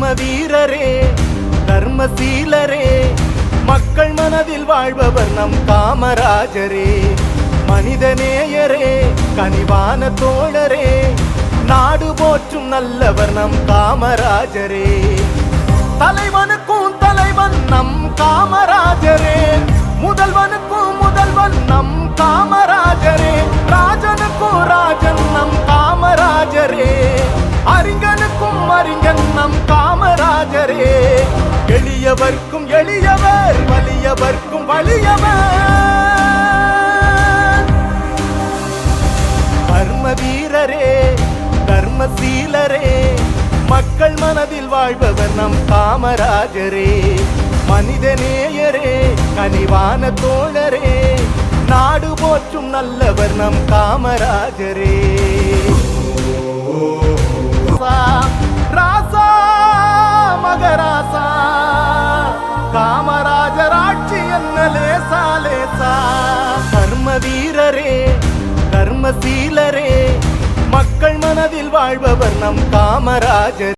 கர்ம வீரரே கர்மசீலரே மக்கள் மனதில் வாழ்பவர் நம் காமராஜரே மனிதநேயரே கனிவான தோழரே நாடு போற்றும் நல்லவர் நம் காமராஜரே தலைவனுக்கும் தலைவன் நம் காமராஜரே முதல்வனுக்கும் முதல்வன் நம் காமராஜரே ராஜனுக்கும் ராஜன் நம் காமராஜரே அறிஞனுக்கும் அறிஞன் நம் காமராஜரே எளியவர்க்கும் எளியவர் வலியவர்க்கும் வலியவர் கர்ம வீரரே கர்மசீலரே மக்கள் மனதில் வாழ்பவர் நம் காமராஜரே மனிதநேயரே கனிவான தோழரே நாடு போற்றும் நல்லவர் நம் காமராஜரே ராசா மகராசா காமராஜர் ஆட்சி என்ன லேசா லேசா கர்ம வீரரே கர்மசீலரே மக்கள் மனதில் வாழ்பவர் நம் காமராஜர்